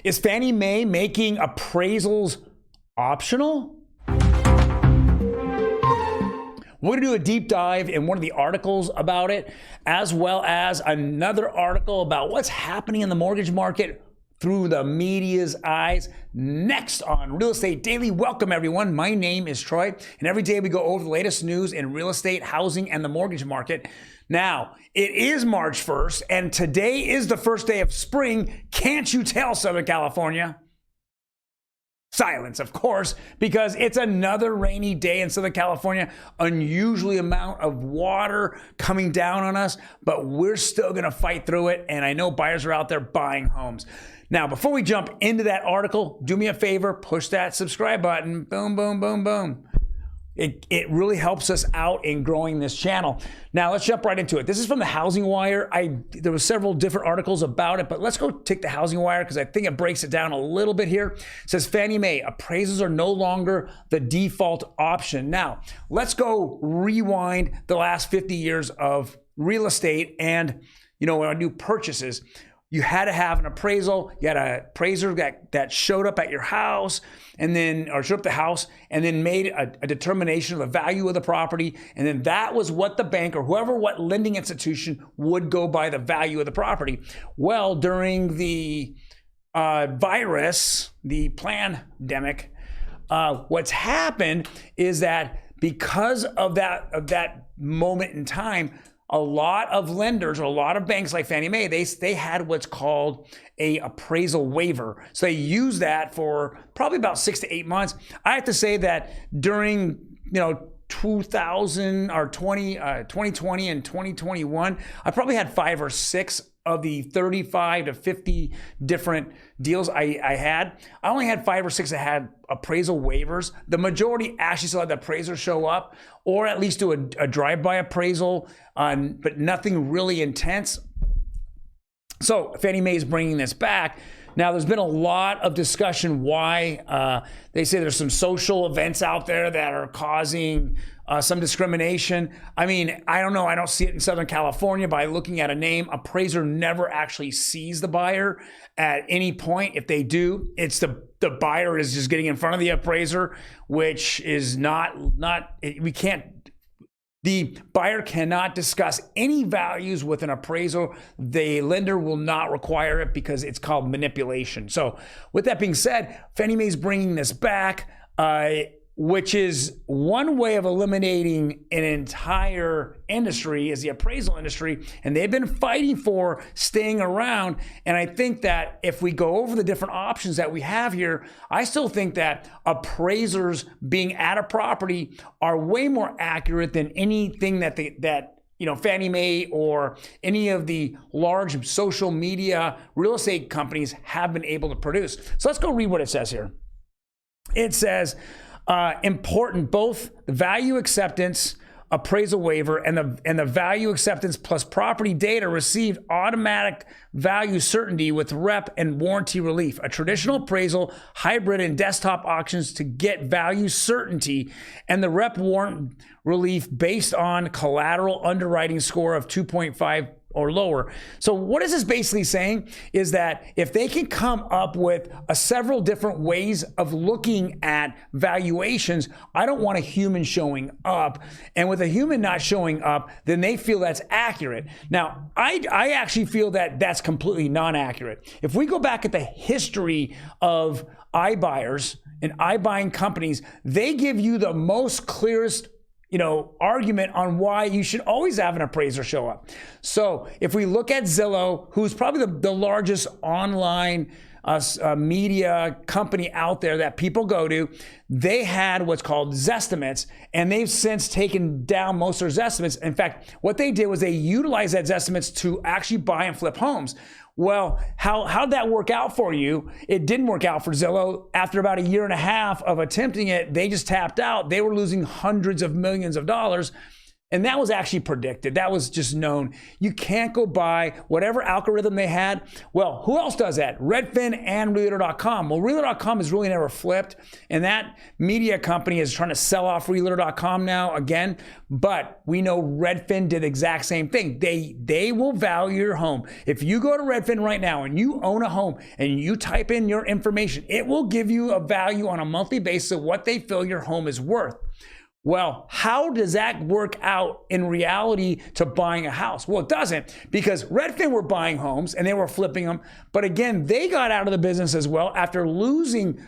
Is Fannie Mae making appraisals optional? We're going to do a deep dive in one of the articles about it, as well as another article about what's happening in the mortgage market through the media's eyes. Next on Real Estate Daily. Welcome, everyone. My name is Troy, and every day we go over the latest news in real estate, housing, and the mortgage market. Now, it is March 1st, and today is the first day of spring. Can't you tell, Southern California? Silence, of course, because it's another rainy day in Southern California. Unusually amount of water coming down on us, but we're still going to fight through it. And I know buyers are out there buying homes. Now, before we jump into that article, do me a favor, push that subscribe button. Boom, boom, boom, boom. It really helps us out in growing this channel. Now, let's jump right into it. This is from the Housing Wire. There were several different articles about it, but let's go take the Housing Wire because I think it breaks it down a little bit here. It says Fannie Mae, appraisals are no longer the default option. Now, let's go rewind the last 50 years of real estate and, when I do purchases. You had to have an appraisal. You had an appraiser that showed up at your house showed up the house and then made a determination of the value of the property. And then that was what the bank or what lending institution would go by the value of the property. Well, during the virus, the pandemic, what's happened is that because of that moment in time, a lot of lenders or a lot of banks like Fannie Mae, they had what's called a appraisal waiver. So they use that for probably about 6 to 8 months. I have to say that during 2020 and 2021, I probably had 5 or 6 of the 35 to 50 different deals I had. I only had 5 or 6 that had appraisal waivers. The majority actually still had the appraiser show up or at least do a drive-by appraisal, but nothing really intense. So Fannie Mae is bringing this back. Now, there's been a lot of discussion why they say there's some social events out there that are causing some discrimination. I mean, I don't know. I don't see it in Southern California by looking at a name. Appraiser never actually sees the buyer at any point. If they do, it's the buyer is just getting in front of the appraiser, which is the buyer cannot discuss any values with an appraisal. The lender will not require it because it's called manipulation. So with that being said, Fannie Mae is bringing this back, which is one way of eliminating an entire industry is the appraisal industry. And they've been fighting for staying around. And I think that if we go over the different options that we have here, I still think that appraisers being at a property are way more accurate than anything that Fannie Mae or any of the large social media real estate companies have been able to produce. So let's go read what it says here. It says, important, both the value acceptance appraisal waiver and the value acceptance plus property data received automatic value certainty with rep and warranty relief. A traditional appraisal, hybrid, and desktop auctions to get value certainty and the rep warrant relief based on collateral underwriting score of 2.5 or lower. So what is this basically saying is that if they can come up with several different ways of looking at valuations, I don't want a human showing up. And with a human not showing up, then they feel that's accurate. Now, I actually feel that that's completely non-accurate. If we go back at the history of iBuyers and iBuying companies, they give you the most clearest argument on why you should always have an appraiser show up. So if we look at Zillow, who's probably the largest online media company out there that people go to, they had what's called Zestimates, and they've since taken down most of their Zestimates. In fact, what they did was they utilized that Zestimates to actually buy and flip homes. Well, how'd that work out for you? It didn't work out for Zillow. After about 1.5 years of attempting it, they just tapped out. They were losing hundreds of millions of dollars. And that was actually predicted. That was just known. You can't go by whatever algorithm they had. Well, who else does that? Redfin and Realtor.com. Well, Realtor.com has really never flipped. And that media company is trying to sell off Realtor.com now again. But we know Redfin did the exact same thing. They will value your home. If you go to Redfin right now and you own a home and you type in your information, it will give you a value on a monthly basis of what they feel your home is worth. Well, how does that work out in reality to buying a house? Well, it doesn't, because Redfin were buying homes and they were flipping them. But again, they got out of the business as well after losing,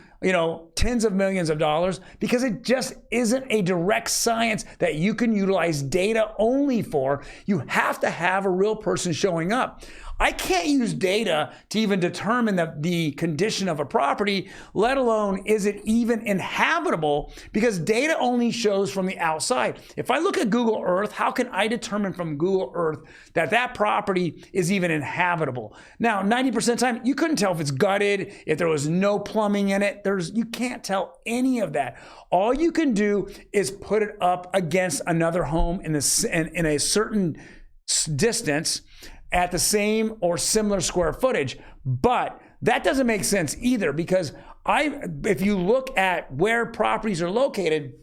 tens of millions of dollars, because it just isn't a direct science that you can utilize data only for. You have to have a real person showing up. I can't use data to even determine the condition of a property, let alone is it even inhabitable, because data only shows from the outside. If I look at Google Earth, how can I determine from Google Earth that property is even inhabitable? Now, 90% of the time, you couldn't tell if it's gutted, if there was no plumbing in it. You can't tell any of that. All you can do is put it up against another home in a certain distance at the same or similar square footage. But that doesn't make sense either, because if you look at where properties are located,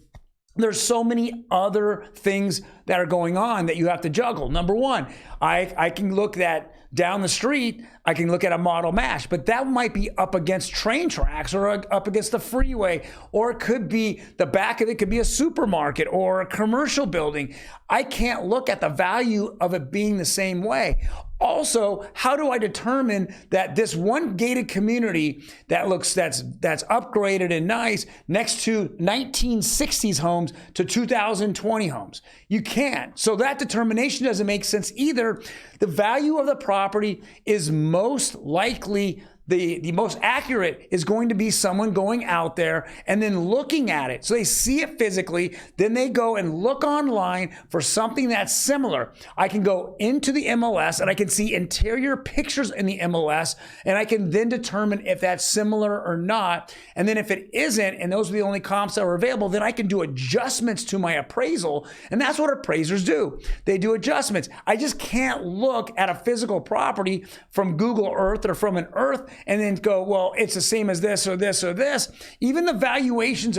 there's so many other things that are going on that you have to juggle. Number one, I can look at down the street, I can look at a model match, but that might be up against train tracks or up against the freeway, or it could be the back of it could be a supermarket or a commercial building. I can't look at the value of it being the same way. Also, how do I determine that this one gated community that's upgraded and nice next to 1960s homes to 2020 homes? You can't. So that determination doesn't make sense either. The value of the property is most likely the most accurate is going to be someone going out there and then looking at it. So they see it physically, then they go and look online for something that's similar. I can go into the MLS and I can see interior pictures in the MLS, and I can then determine if that's similar or not. And then if it isn't, and those are the only comps that are available, then I can do adjustments to my appraisal. And that's what appraisers do. They do adjustments. I just can't look at a physical property from Google Earth or from an Earth and then go, well, it's the same as this or this or this. Even the valuations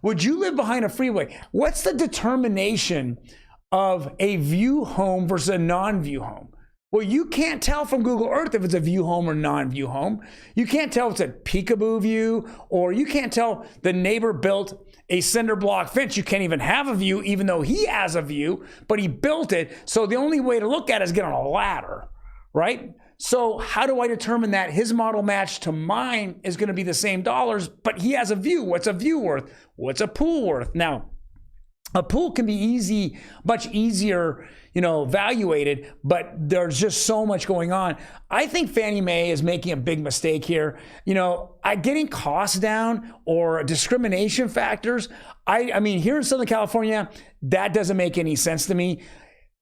would you live behind a freeway? What's the determination of a view home versus a non-view home? Well, you can't tell from Google Earth if it's a view home or non-view home. You can't tell if it's a peekaboo view, or you can't tell the neighbor built a cinder block fence. You can't even have a view, even though he has a view, but he built it. So the only way to look at it is get on a ladder, right? So how do I determine that his model match to mine is going to be the same dollars, but he has a view? What's a view worth? What's a pool worth? Now, a pool can be much easier, evaluated, but there's just so much going on. I think Fannie Mae is making a big mistake here. Getting costs down or discrimination factors. I mean, here in Southern California, that doesn't make any sense to me.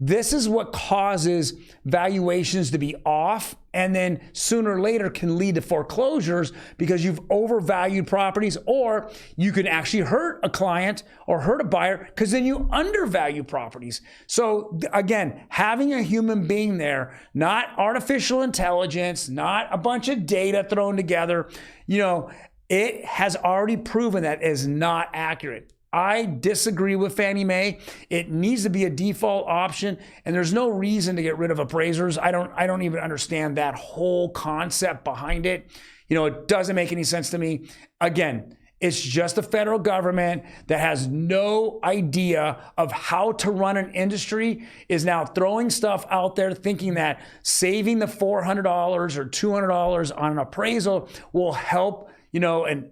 This is what causes valuations to be off, and then sooner or later can lead to foreclosures because you've overvalued properties, or you can actually hurt a client or hurt a buyer because then you undervalue properties. So again, having a human being there, not artificial intelligence, not a bunch of data thrown together, it has already proven that is not accurate. I disagree with Fannie Mae. It needs to be a default option, and there's no reason to get rid of appraisers. I don't even understand that whole concept behind it. It doesn't make any sense to me. Again, it's just the federal government that has no idea of how to run an industry, is now throwing stuff out there thinking that saving the $400 or $200 on an appraisal will help, an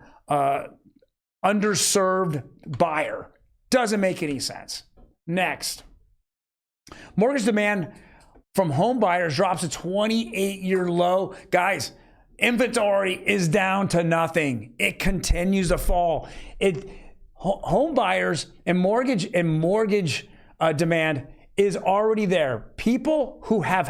underserved buyer. Doesn't make any sense. Next, mortgage demand from home buyers drops to 28-year low. Guys, inventory is down to nothing. It continues to fall. Home buyers and mortgage demand is already there. people who have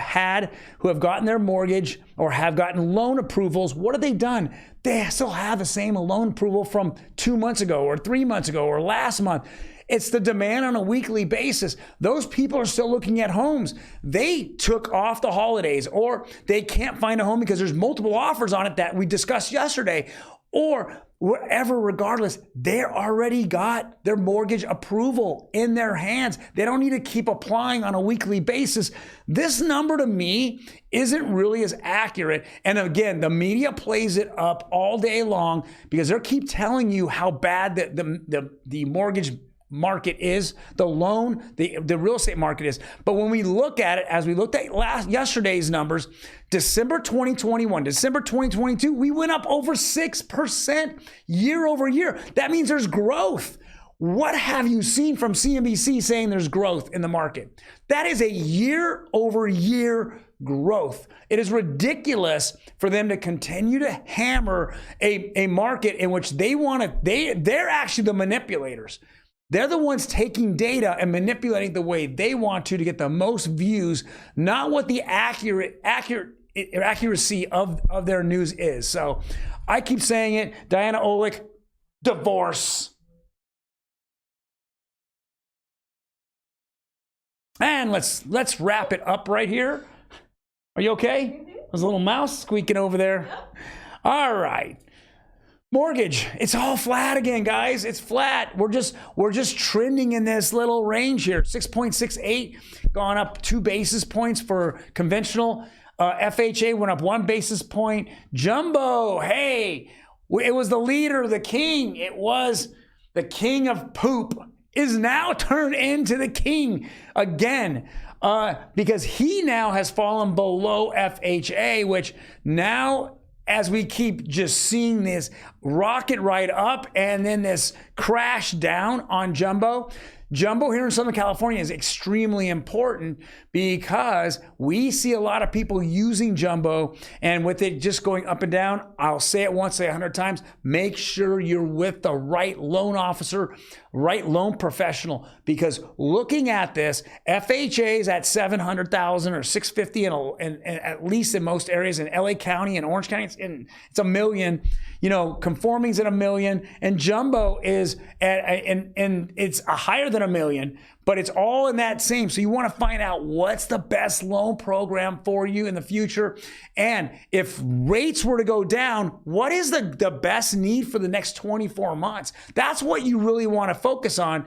gotten their mortgage or have gotten loan approvals, what have they done? They still have the same loan approval from 2 months ago or 3 months ago or last month. It's the demand on a weekly basis. Those people are still looking at homes. They took off the holidays, or they can't find a home because there's multiple offers on it that we discussed yesterday, or wherever, regardless, they already got their mortgage approval in their hands. They don't need to keep applying on a weekly basis. This number to me isn't really as accurate. And again, the media plays it up all day long because they keep telling you how bad the mortgage market is, the real estate market is. But when we look at it, as we looked at yesterday's numbers, December 2021, December 2022, we went up over 6% year over year. That means there's growth. What have you seen from CNBC saying there's growth in the market? That is a year over year growth. It is ridiculous for them to continue to hammer a market in which they're actually the manipulators. They're the ones taking data and manipulating the way they want to get the most views, not what the accuracy of their news is. So I keep saying it, Diana Olick, divorce. And let's wrap it up right here. Are you okay? There's a little mouse squeaking over there. Yep. All right. Mortgage, it's all flat again, guys. It's flat. We're just trending in this little range here. 6.68, gone up 2 basis points for conventional. FHA went up 1 basis point. Jumbo, hey, it was the leader, the king. It was the king of poop, is now turned into the king again. Because he now has fallen below FHA, which now, as we keep just seeing this rocket right up and then this crash down on Jumbo. Jumbo here in Southern California is extremely important because we see a lot of people using Jumbo, and with it just going up and down, I'll say it once, say 100 times, make sure you're with the right loan officer, right loan professional, because looking at this, FHA is at 700,000 or 650 and at least in most areas in LA County and Orange County, it's $1 million. You know, conforming's at $1 million, and Jumbo is and it's higher than $1 million, but it's all in that same. So you want to find out what's the best loan program for you in the future. And if rates were to go down, what is the best need for the next 24 months? That's what you really want to focus on.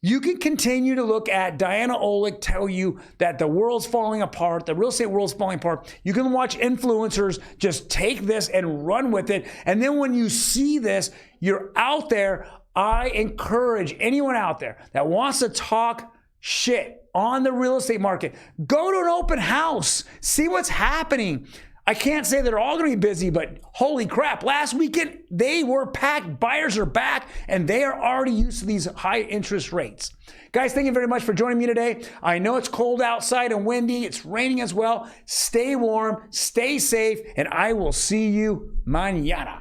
You can continue to look at Diana Olick tell you that the world's falling apart, the real estate world's falling apart. You can watch influencers just take this and run with it. And then when you see this, you're out there. I encourage anyone out there that wants to talk shit on the real estate market, go to an open house, see what's happening. I can't say they're all going to be busy, but holy crap, last weekend they were packed. Buyers are back, and they are already used to these high interest rates. Guys, thank you very much for joining me today. I know it's cold outside and windy. It's raining as well. Stay warm, stay safe, and I will see you mañana.